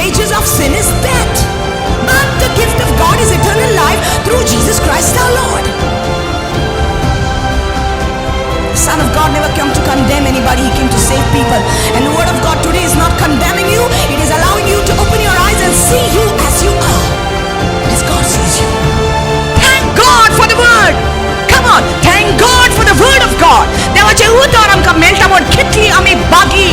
wages of sin is death, but the gift of God is eternal life through Jesus Christ our Lord. The Son of God never came to condemn anybody, He came to save people. And the Word of God today is not condemning you, it is allowing you to open your eyes and see you as you are, as God sees you. Thank God for the Word. Come on, thank God for the Word of God. देवाचे उतर आमका मेळटा म्हण कितली आमी बागी.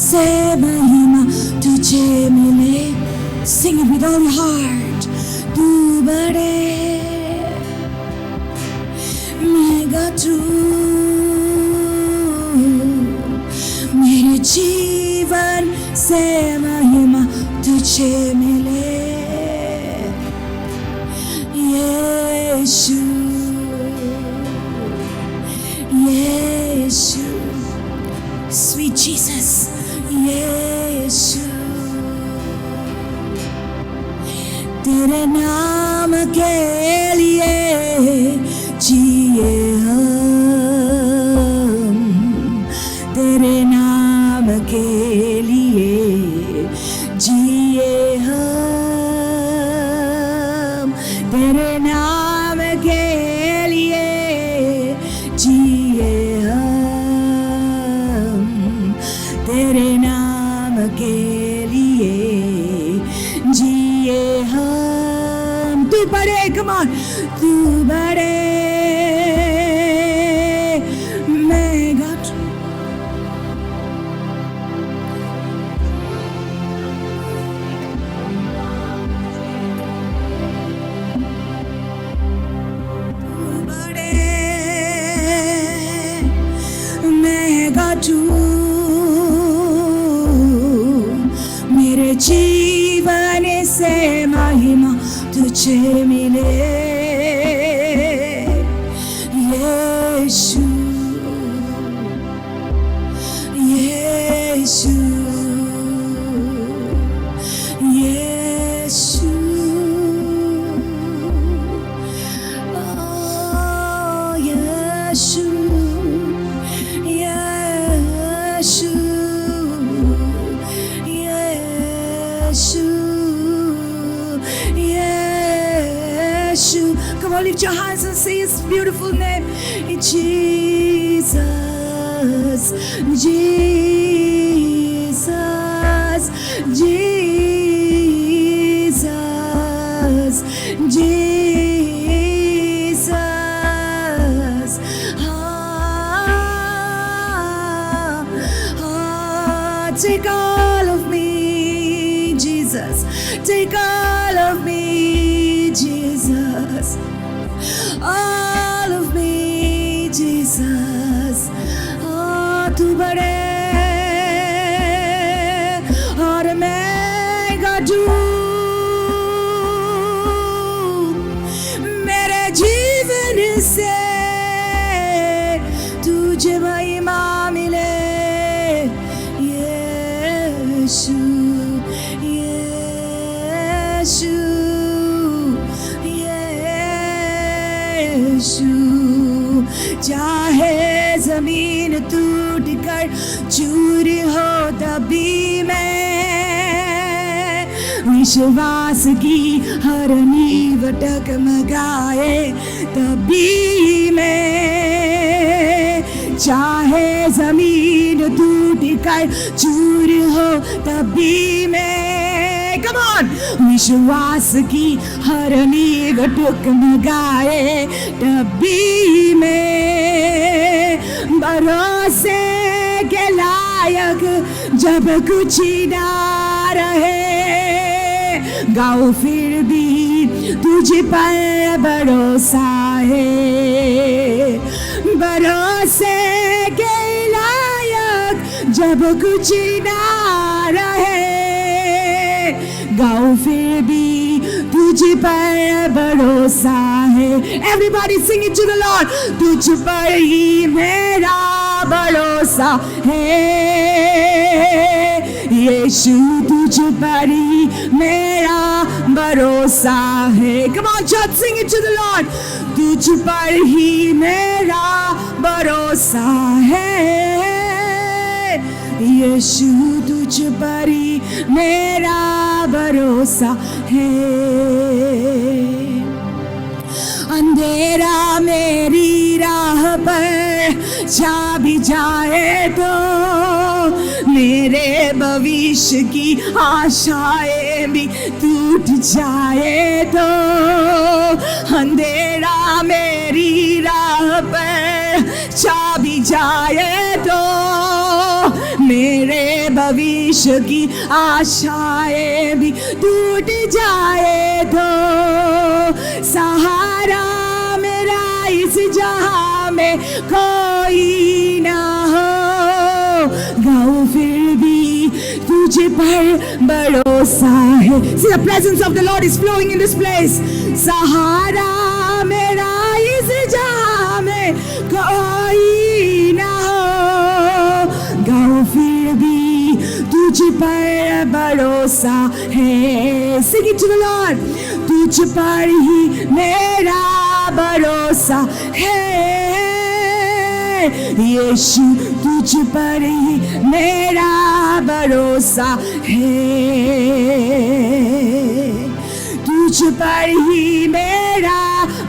से महिमा तुझे मिले. Sing it with all your heart. तू बड़े मैं गाऊं, मेरे जीवन से महिमा तुझे मिले. यीशु यीशु Sweet Jesus, यीशु, तेरे नाम के लिए जिए हम, तेरे नाम के लिए जिए हम, तेरे नाम के लिए जिए हम, तेरे नाम के लिए जिए हम. तू बड़े, come on, तू बड़े मैं गाऊं. तू बड़े मैं गाऊं, मेरे जीवन से महिमा तुझे मिले. यीशु यीशु यीशु, oh Yeshu Yeshu Yeshu. Come on, lift your hands and say His beautiful name. Jesus, Jesus, Jesus, Jesus. Take all of me, Jesus. Take all of me, Jesus. All of me, Jesus. Oh, तू बड़े और मैं गाऊं, मेरे जीवन से तुझे महिमा मिले. यीशु यीशु यीशु, चाहे जमीन टूट कर चूर हो तभी मैं विश्वास की हर नींव टकमगाए तभी मैं, चाहे जमीन टूट कर चूर हो तभी मैं. Come on, विश्वास की हर नींव टकमगाए तभी मैं, भरोसे के लायक जब कुछ ना रहे, गाओ फिर भी तुझ पर भरोसा है. भरोसे के लायक जब कुछ ना रहे, गाओ फिर भी तुझ तुझ पर भरोसा है. Everybody sing it to the Lord. तुझ पर ही मेरा भरोसा है. यीशु तुझ पर ही मेरा भरोसा है. Come on, church, sing it to the Lord. तुझ पर ही मेरा भरोसा है. यीशु तुझ पर ही मेरा भरोसा है. अंधेरा मेरी राह पर छा भी जाए तो मेरे भविष्य की आशाएं भी टूट जाए तो. अंधेरा मेरी राह पर छा भी जाए तो मेरे भविष्य की आशाएं भी टूट जाए तो. सहारा मेरा इस जहां में कोई ना हो, गाऊं फिर भी तुझ पर भरोसा है. See, the presence of the Lord is flowing in this place. सहारा मेरा इस जहां में कोई ना हो, गाऊं फिर भी तुझ पर भरोसा है. Sing it to the Lord. तुझ पर ही मेरा भरोसा है. यीशु तुझ पर ही मेरा भरोसा है. तुझ पर ही मेरा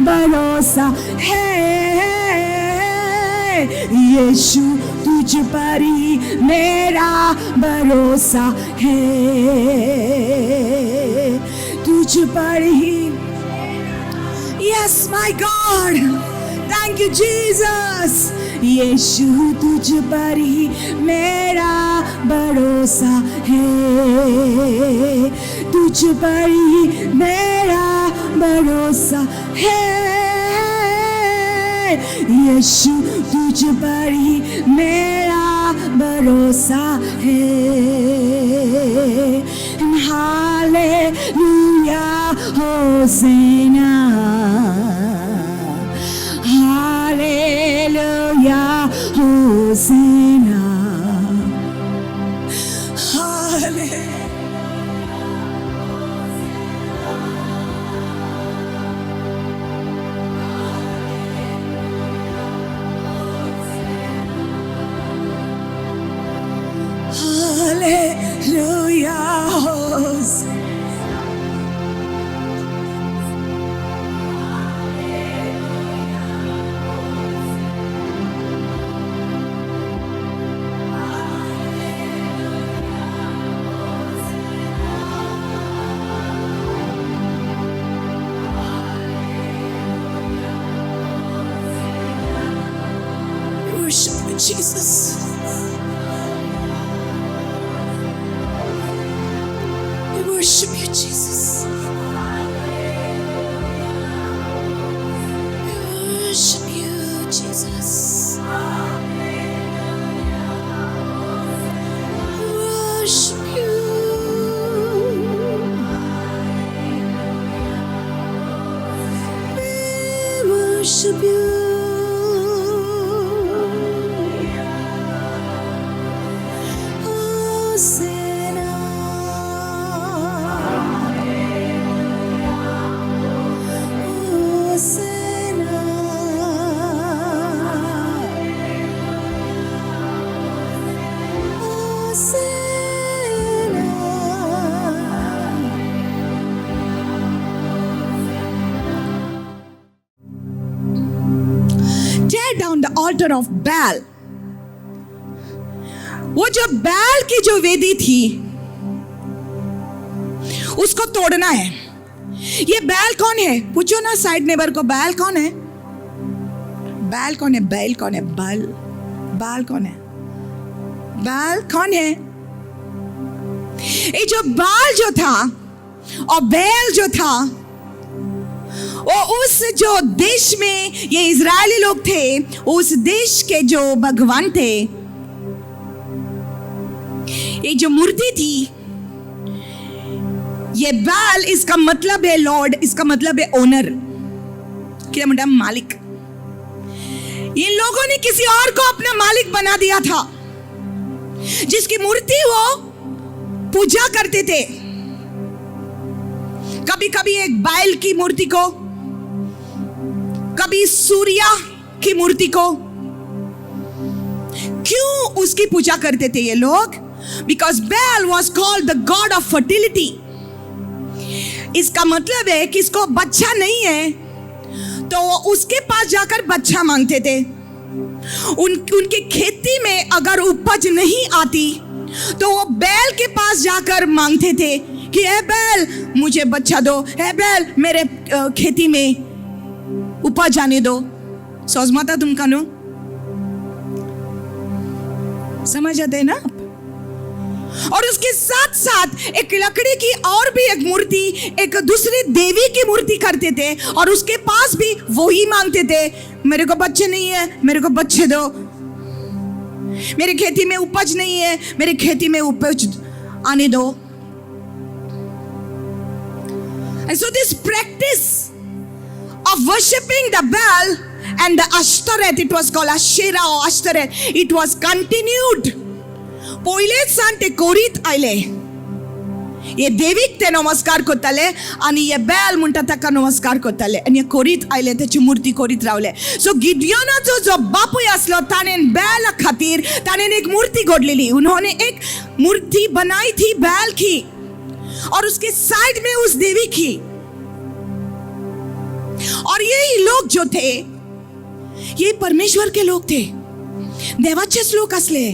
भरोसा है. यीशु तुझ पर ही मेरा भरोसा है. तुझ पर ही. Yes, my God. Thank you, Jesus. यीशु तुझ पर ही मेरा भरोसा है. तुझ पर ही मेरा भरोसा है. यीशु तुझ पर ही मेरा भरोसा है. And hallelujah, Hosanna. Hallelujah, Hosanna. Hallelujah. Hallelujah, Hosanna. Worship you, Jesus. We worship you, Jesus. We worship you, Jesus. We worship you. We worship you. Tear down the altar of Baal. वो जो बैल की जो वेदी थी उसको तोड़ना है. ये बैल कौन है? पूछो ना साइड नेबर को, बैल कौन है? बैल कौन है? बैल कौन है? बैल बैल कौन है? बैल कौन है? ये जो बाल जो था और बैल जो था वो उस जो देश में ये इजरायली लोग थे, उस देश के जो भगवान थे, ये जो मूर्ति थी ये बैल इसका मतलब है लॉर्ड, इसका मतलब है ओनर, क्या मतलब मालिक। इन लोगों ने किसी और को अपना मालिक बना दिया था, जिसकी मूर्ति वो पूजा करते थे। कभी कभी एक बैल की मूर्ति को, कभी सूर्य की मूर्ति को। क्यों उसकी पूजा करते थे ये लोग? बिकॉज बैल was called the God of fertility. इसका मतलब है कि इसको बच्चा नहीं है तो वो उसके पास जाकर बच्चा मांगते थे। उनके खेती में अगर उपज नहीं आती तो वो बैल के पास जाकर मांगते थे कि ए बैल मुझे बच्चा दो, ए बैल मेरे खेती में उपज आने दो। सोचमाता तुम कानो समझ आते ना? और उसके साथ साथ एक लकड़ी की और भी एक मूर्ति, एक दूसरी देवी की मूर्ति करते थे और उसके पास भी वही मांगते थे, मेरे को बच्चे नहीं है, मेरे को बच्चे दो, मेरे खेती में उपज नहीं है, मेरे खेती में उपज आने दो। And so this practice of worshipping the Baal and the Ashtoreth, it was called Asherah or Ashtoreth, it was continued. पहिले सांते कोरीत आयले, ये देवीक ते नमस्कार कोताले आणि ये बैल म्हणटा ताका नमस्कार कोताले आणि ये कोरीत आयले, त्याची मूर्ती कोरीत रावले. सो गिडियोनाचो जो बापूय असलो ताणेन बैल खातीर ताणेन एक मूर्ति घडलेली. उन्होंने एक मूर्ति बनाई थी बैल की और उसके साइड में उस देवी की. और ये लोग जो थे ये परमेश्वर के लोग थे, देवाचेच लोक असले,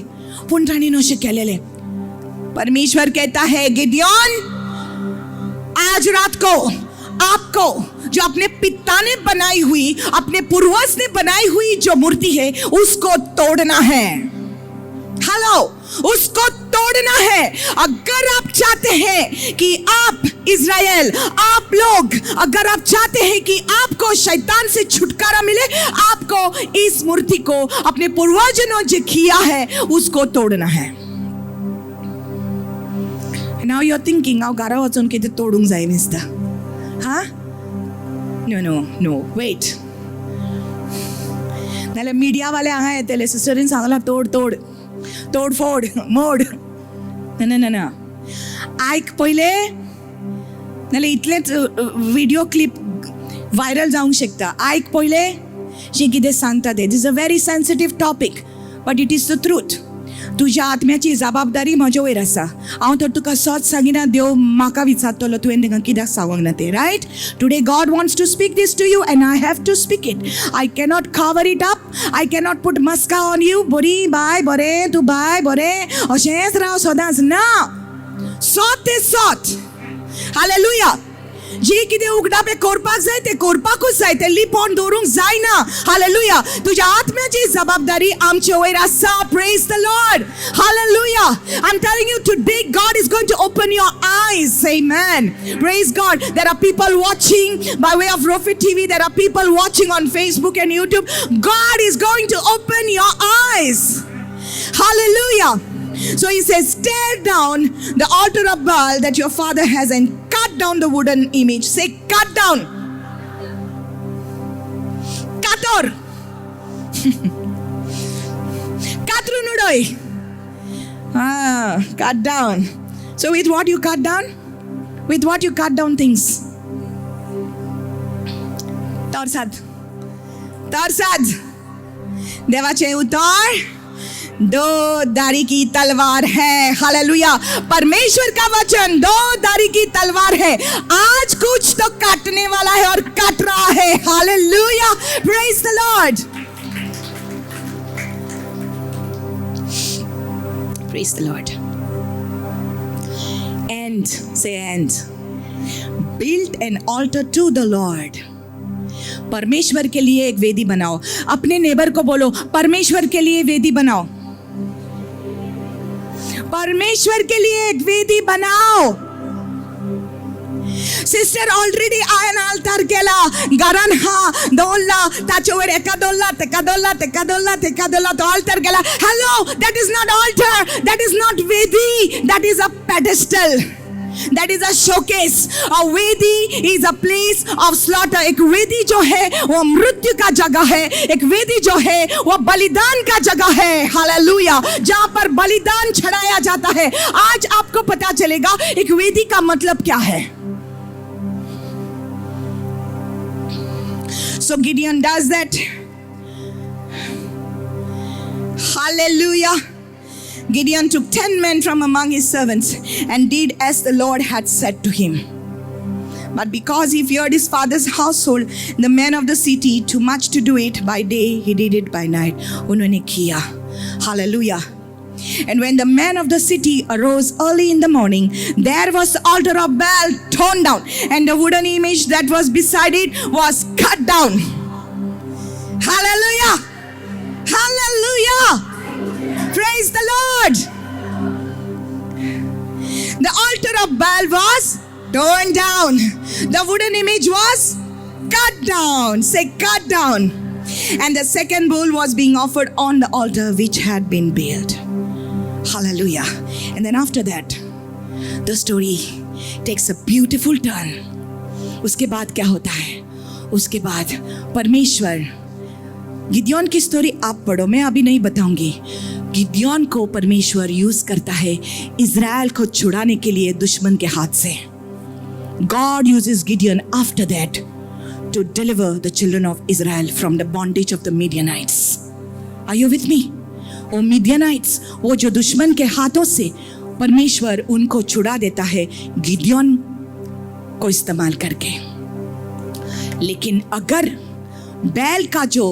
पण ताणी नशे केलेले. परमेश्वर कहता है गिडियोन, आज रात को आपको जो अपने पिता ने बनाई हुई, अपने पूर्वज ने बनाई हुई जो मूर्ति है उसको तोड़ना है. हेलो, उसको तोड़ना है. अगर आप चाहते हैं कि आप इज़राइल, आप लोग अगर आप चाहते हैं कि आपको शैतान से छुटकारा मिले, आपको इस मूर्ति को अपने पूर्वजों जो किया है उसको तोड़ना है. Now you're thinking, हांव घरा वचून कितें तोडूंक जाय दिसता. हा? No, wait. नाल्यार मिडिया वाले हांगा येतले, सिस्टरीन सांगला तोड फोड मोड. ना आयक पहिले, नाल्यार इतलेच व्हिडिओ क्लिप व्हायरल जावंक शकता. आयक पहिले जी कितें सांगता ते. This is a very sensitive topic but it is the truth. तुज्या आत्म्याची जबाबदारी म्हजे वयर आसा. हांव तर तुका सच सांगिना, देव म्हाका विचारतलो तुवें तांकां कित्याक सांगूंक ना तें. Right? Today God wants to speak this to you and I have to speak it. I cannot cover it up. I cannot put मस्का ऑन यू. बरी बाय बरें, तूं बाय बरें, अशेंच राव सदांच. ना, सोत ते सोत. हालेलुया. जी कितें उगडापे करपाक जाय ते करपाकूच जाय, ते लिपोन दवरूंक जायना. हालेलुया. तुज्या आत्म्याची जबाबदारी आमचे वयर आसा. Praise the Lord. Hallelujah. I am telling you today God is going to open your eyes. Amen. Praise God. There are people watching by way of Prophet TV. There are people watching on Facebook and YouTube. God is going to open your eyes. Hallelujah. So he says, tear down the altar of Baal that your father has and cut down the wooden image. Say, cut down. Kator. Katrunudoi. Cut down. So with what you cut down? With what you cut down things? Tarsad. देवाचे उतार दो धारी की तलवार है. Hallelujah. परमेश्वर का वचन दो धारी की तलवार है. आज कुछ तो काटने वाला है और काट रहा है. Hallelujah. Praise the Lord. Praise the Lord. And say and build an altar to the Lord. परमेश्वर के लिए एक वेदी बनाओ. अपने नेबर को बोलो, परमेश्वर के लिए वेदी बनाओ. परमेश्वर के लिए एक वेदी बनाओ. सिस्टर ऑलरेडी आयन आल्तार केला. घरान हा दवरला, ताचे वयर एका दवरला तो आल्तार केला. Hello, that is not altar, that is not वेदी, that is a pedestal. That is a showcase. A वेदी is a place of slaughter. एक वेदी जो है वो मृत्यु का जगह है. एक वेदी जो है वो बलिदान का जगह है. हालेलुया. जहाँ पर बलिदान चढ़ाया जाता है. आज आपको पता चलेगा एक वेदी का मतलब क्या है. So Gideon does that. Hallelujah. Gideon took 10 men from among his servants and did as the Lord had said to him. But because he feared his father's household, the men of the city, too much to do it by day, he did it by night. उन्होंने किया. Hallelujah. And when the men of the city arose early in the morning, there was the altar of Baal torn down, and the wooden image that was beside it was cut down. Hallelujah! Hallelujah! Praise the Lord! The altar of Baal was torn down. The wooden image was cut down. Say cut down. And the second bull was being offered on the altar which had been built. Hallelujah. And then after that, the story takes a beautiful turn. उसके बाद क्या होता है? उसके बाद परमेश्वर, गिदियोन की story आप पढ़ो, मैं अभी नहीं बताऊंगी. गिदियोन को परमेश्वर यूज करता है इज़राइल को छुड़ाने के लिए दुश्मन के हाथ से. God uses Gideon after that to deliver the children of Israel from the bondage of the Midianites. Are you with me? वो मिडियनाइट्स, वो जो दुश्मन के हाथों से परमेश्वर उनको छुड़ा देता है गिदियोन को इस्तेमाल करके. लेकिन अगर बैल का जो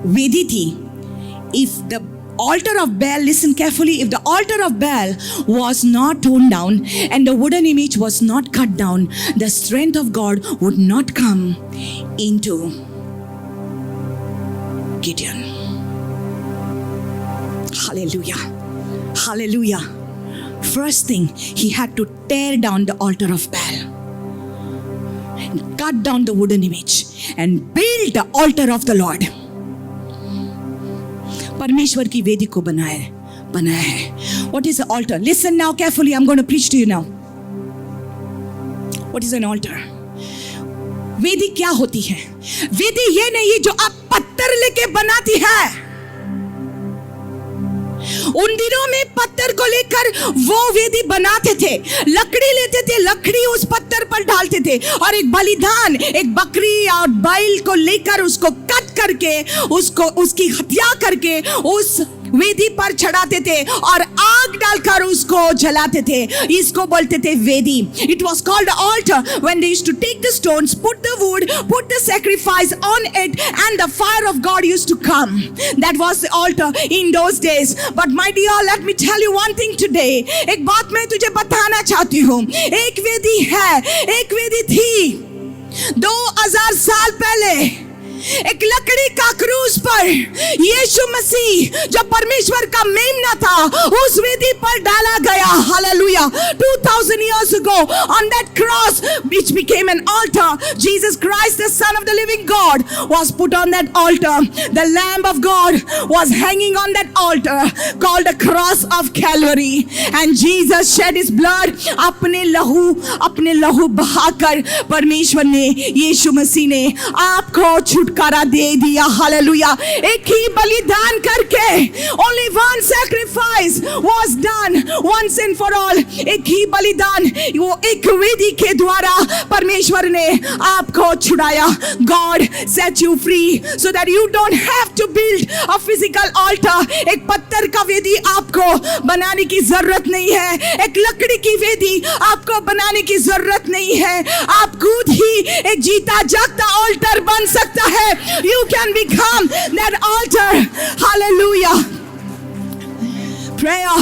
वेदी थी, if the altar of Baal, listen carefully, if the altar of Baal was not torn down and the wooden image was not cut down, the strength of God would not come into Gideon. Hallelujah. Hallelujah. First thing, he had to tear down the altar of Baal, and cut down the wooden image and build the altar of the Lord. परमेश्वर की वेदी को बनाया है. What is the altar? Listen now carefully. I'm going to preach to you now. What is an altar? वेदी क्या होती है? वेदी ये नहीं है जो आप पत्थर लेके बनाती है. उन दिनों में पत्थर को लेकर वो वेदी बनाते थे. लकड़ी लेते थे, लकड़ी उस पत्थर पर डालते थे और एक बलिदान, एक बकरी और बैल को लेकर उसको कट करके, उसको उसकी हत्या करके उस वेदी पर चढ़ाते थे और आग डालकर उसको जलाते थे. इसको बोलते थे वेदी. It was called the altar when they used to take the stones, put the wood, put the sacrifice on it, and the fire of God used to come. That was the altar in those days. But my dear, let me tell you one thing today. एक बात मैं तुझे बताना चाहती हूँ. एक वेदी है, एक वेदी थी 2000 साल पहले. एक लकड़ी का क्रूस पर यीशु मसीह जो परमेश्वर का मेमना था उस वेदी पर डाला गया. Hallelujah. 2000 years ago on that cross which became an altar, Jesus Christ, the Son of the living God, was put on that altar. The Lamb of God was hanging on that altar called the cross of Calvary, and Jesus shed his blood. अपने लहू बहाकर परमेश्वर ने, यीशु मसीह ने आपको छुटकारा दे दिया. Hallelujah. एक ही बलिदान करके, only one sacrifice was done once and for all. एक ही बलिदान, वो एक वेदी के द्वारा परमेश्वर ने आपको छुड़ाया. God set you free so that you don't have to build a physical altar. एक पत्थर का वेदी आपको बनाने की जरूरत नहीं है. एक लकड़ी की वेदी आपको बनाने की जरूरत नहीं है. आप खुद ही एक जीता जागता ऑल्टर बन सकता है. You can become that altar. Hallelujah. Prayer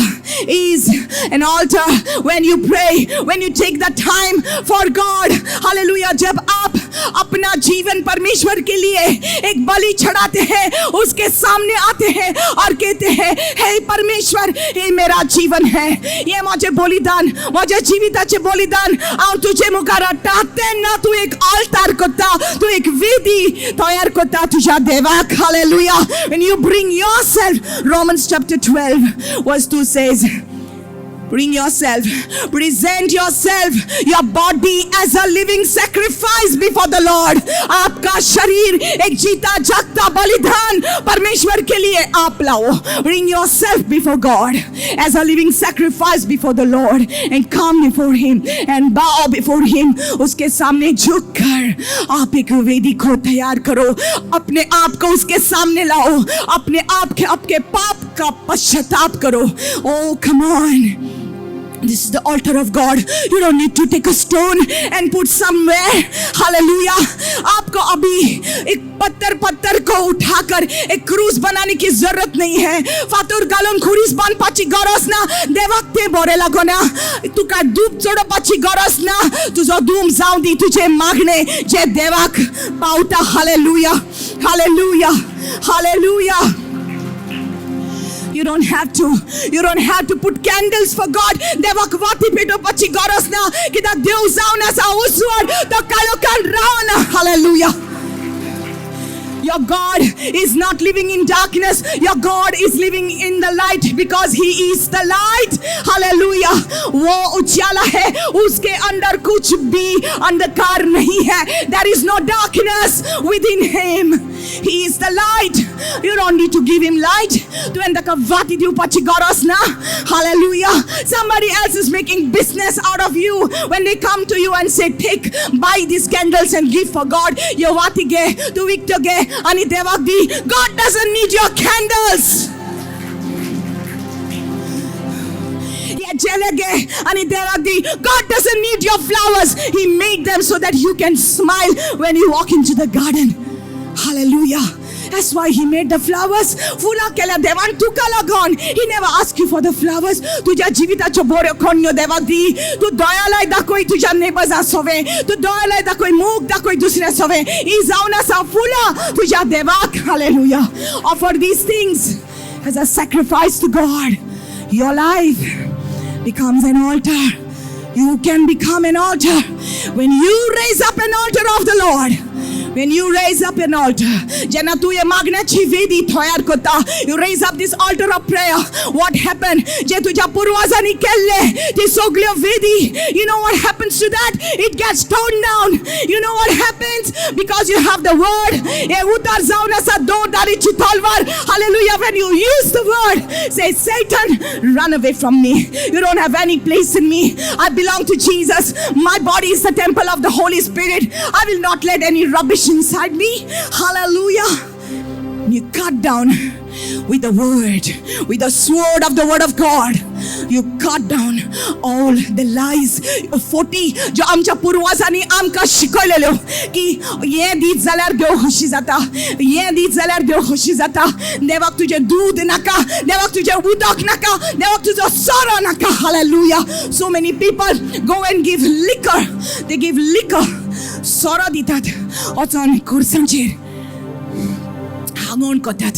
is an altar. When you pray, when you take the time for God, hallelujah, जब आप अपना जीवन परमेश्वर के लिए एक बलि चढ़ाते हैं, उसके सामने आते हैं और कहते हैं, हे परमेश्वर, ये मेरा जीवन है, ये माझे बलिदान, माझ्या जीविताचे बलिदान और तुझे मुखार टाकते ना. तू एक ऑल्टर करता, तू एक वेदी तयार करता तुझ्या देवाक. Hallelujah. When you bring yourself, Romans chapter 12 verse 2 says, Bring yourself, present yourself, your body as a living sacrifice before the Lord. आपका शरीर एक जीता जागता बलिदान परमेश्वर के लिए आप लाओ. Bring yourself before God as a living sacrifice before the Lord and come before Him and bow before Him. उसके सामने झुक कर आप एक वेदी को तैयार करो. अपने आप को उसके सामने लाओ. अपने आप के आपके पाप का पश्चाताप करो. Oh, come on. This is the altar of God. You don't need to take a stone and put somewhere. Hallelujah. आपको अभी एक पत्थर को उठाकर एक क्रूस बनाने की जरूरत नहीं है. फातुर गालोन खुरीस बन पाची गरज ना देवाक ते बोरे लागो ना. तुका धूप चोडो पाची गरज ना. तुझो धूम जाऊ दी तुझे मागणे जे देवाक पावता. Hallelujah. Hallelujah. Hallelujah. You don't have to put candles for God. देवाक वाती पेटो पची गरज ना कि दा देव जाऊ ना सा उसवर तो कालो कान राव ना. Hallelujah. Your God is not living in darkness. Your God is living in the light because He is the light. Hallelujah. वो उजाला है, उसके अंदर कुछ भी अंधकार नहीं है. There is no darkness within Him. He is the light. You don't need to give Him light. Tu endaka vati diu pachi garas na. Hallelujah. Somebody else is making business out of you when they come to you and say, buy these candles and give for God. You vati ge, tu victor ge. Ani devak di, God doesn't need your candles. God doesn't need your flowers. He made them so that you can smile when you walk into the garden. Hallelujah. That's why He made the flowers. Fula kela devan tukala gone. He never asked you for the flowers. Tuja jivitacho bore konyo devadi. Tu doyalai da koi tuja neighbors asove. Tu doyalai da koi muk da koi dusre asove. Izauna sa fula tuja devak. Hallelujah. Offer these things as a sacrifice to God. Your life becomes an altar. You can become an altar when you raise up an altar of the Lord. When you raise up an altar, you raise up this altar of prayer. What happened? You know what happens to that? It gets torn down. You know what happens? Because you have the word. Hallelujah. When you use the word, say, Satan, run away from me. You don't have any place in me. I belong to Jesus. My body is the temple of the Holy Spirit. I will not let any rubbish inside me. Hallelujah. You cut down with the word, with the sword of the word of God. You cut down all the lies. 40 जो आमच्या पूर्वजांनी आमका शिकवलेलो की ये दीत जाल्यार देव खुशी जाता, ये दीत जाल्यार देव खुशी जाता. देवाक तुझे दूध नाका, देवाक तुझे उदक नाका, देवाक तुझो सोरो नाका. Hallelujah. So many people go and give liquor. They give liquor. सोरो दितात. वचन खुर्सांचेर हांगोन कोतात.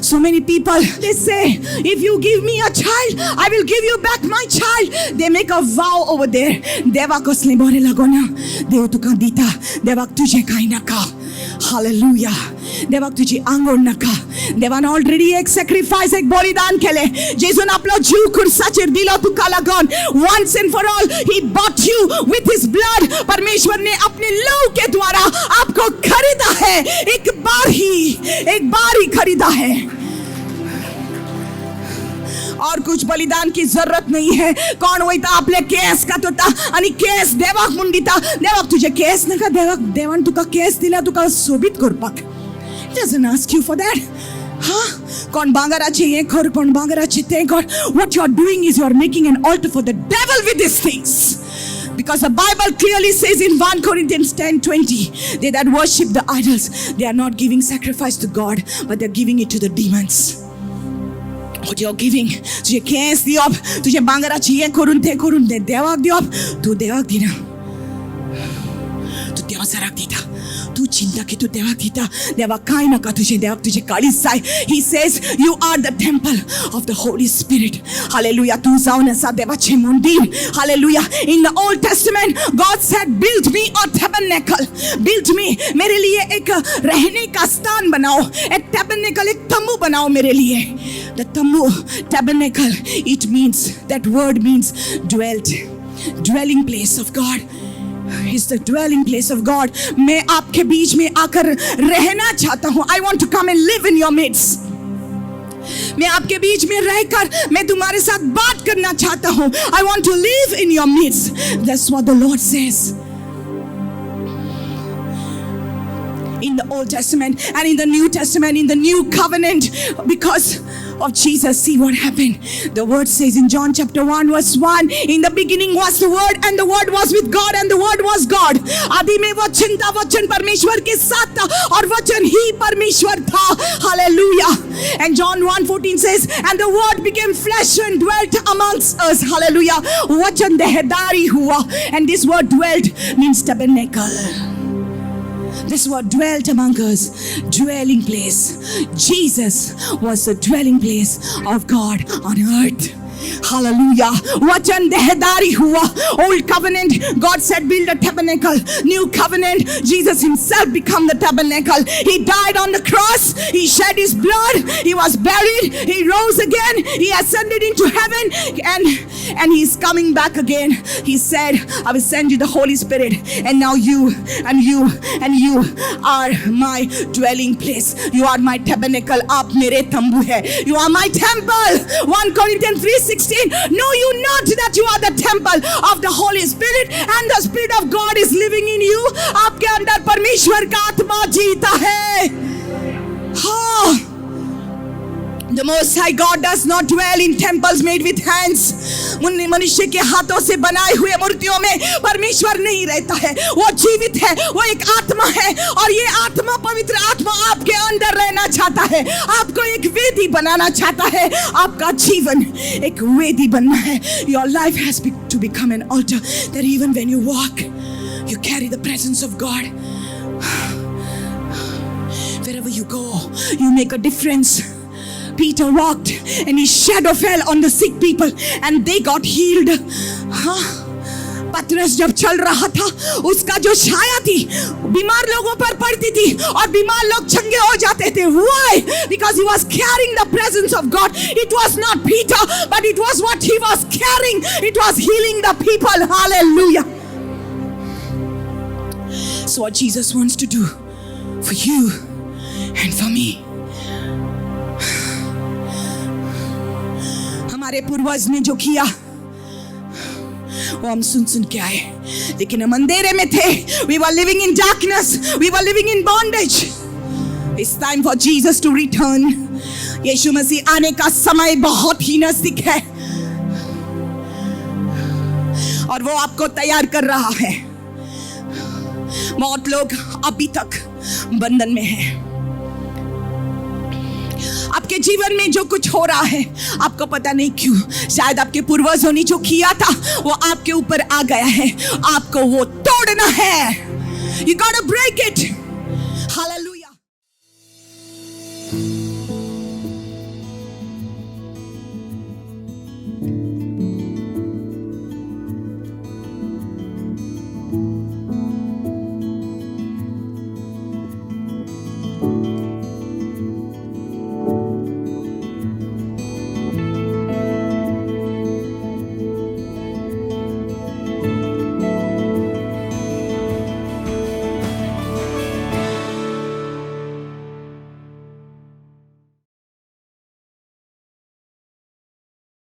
So many people, they say, if you give me a child, I will give you back my child. They make a vow over there. Deva कसले बरे लागोना. देव तुका दिता. देवाक तुझे काई नाका. Hallelujah. देवाक तुझी आंगोड नाका. देवान already एक sacrifice, एक बलिदान केले. जेसून आपलो जीव खुर्साचेर दिलो तुका लागोन. Once and for all, He bought you with His blood. परमेश्वर ने अपने लहू के द्वारा आपको खरीदा है. एक बार ही खरीदा है. और कुछ बलिदान की जरूरत नहीं है. कोण वयता आपले केस कातोता आणि केस देवाक मुंडिता. देवाक तुझे केस नका. देवान तुका केस दिला तुका सोबीत करपाक. He doesn't ask you for that. कोण भांगराचे हे कर, कोण भांगराचे ते कर. What you are doing is you are making an altar for the devil with these things. Because the Bible clearly says in 1 Corinthians 10:20, they that worship the idols, they are not giving sacrifice to God, but they are giving it to the demons. What you are giving, तुझे case दियोप, तुझे बांगराची ये करून दे, देवाक दियोप, तू देवाक दिना, तू देवासाराक दिता. तू चिंता की तू देवाक दिता. देवाक काय नका तुझे, देवाक तुझे काळीज जाय. He says you are the temple of the Holy Spirit. Hallelujah. तू जाऊन असा देवाचे मंदिर. Hallelujah. In the Old Testament, God said, build me a tabernacle. Build me. मेरे लिए एक रहने का स्थान बनाओ. एक tabernacle, एक तंबू बनाओ मेरे लिए. The tambu, tabernacle, it means, that word means dwelt, dwelling place of God. It's the dwelling place of God. मैं आपके बीच में आकर रहना चाहता हूँ. I want to come and live in your midst. मैं आपके बीच में रहकर मैं तुम्हारे साथ बात करना चाहता हूँ. I want to live in your midst. That's what the Lord says. In the Old Testament and in the New Testament, in the New Covenant, because of Jesus, see what happened. The word says in John chapter 1 verse 1, in the beginning was the word and the word was with God and the word was God. आदि में वचन था, वचन परमेश्वर के साथ था और वचन ही परमेश्वर था. Hallelujah. And John 1:14 says, and the word became flesh and dwelt amongst us. Hallelujah. वचन देहधारी हुआ. And this word dwelt means tabernacle. This word dwelt among us, dwelling place. Jesus was the dwelling place of God on earth. Hallelujah. वचन देहधारी हुआ. Old covenant, God said build a tabernacle. New covenant, Jesus himself became the tabernacle. He died on the cross. He shed his blood. He was buried. He rose again. He ascended into heaven, and he's coming back again. He said, I will send you the Holy Spirit, and now you are my dwelling place. You are my tabernacle. आप मेरे तंबू है. You are my temple. 1 Corinthians 3:16. Know you not that you are the temple of the Holy Spirit and the Spirit of God is living in you. आपके अंदर परमेश्वर का आत्मा जीता है. हाँ. The Most High God does not dwell in temples made with hands. मनुष्य के हाथों से बनाए हुए मूर्तियों में परमेश्वर नहीं रहता है. वो जीवित है. वो एक आत्मा है और ये आत्मा, पवित्र आत्मा आपके अंदर रहना चाहता है. आपको एक वेदी बनाना चाहता है. आपका जीवन एक वेदी बनना है. Your life has to become an altar that even when you walk, you carry the presence of God. Wherever you go, you make a difference. Peter walked and his shadow fell on the sick people and they got healed. पतरस जब चल रहा था, उसका जो छाया थी बीमार लोगों पर पड़ती थी और बीमार लोग चंगे हो जाते थे. Why? Because he was carrying the presence of God. It was not Peter, but it was what he was carrying. It was healing the people. Hallelujah. So what Jesus wants to do for you and for me. हमारे पूर्वज ने जो किया वो हम सुन के आए, लेकिन हम अंधेरे में थे. We were living in darkness. We were living in bondage. It's time for Jesus to return. यीशु मसीह आने का समय बहुत ही नजदीक है और वो आपको तैयार कर रहा है. बहुत लोग अभी तक बंधन में हैं. आपके जीवन में जो कुछ हो रहा है आपको पता नहीं क्यों. शायद आपके पूर्वजों ने जो किया था वो आपके ऊपर आ गया है. आपको वो तोड़ना है. You gotta break it.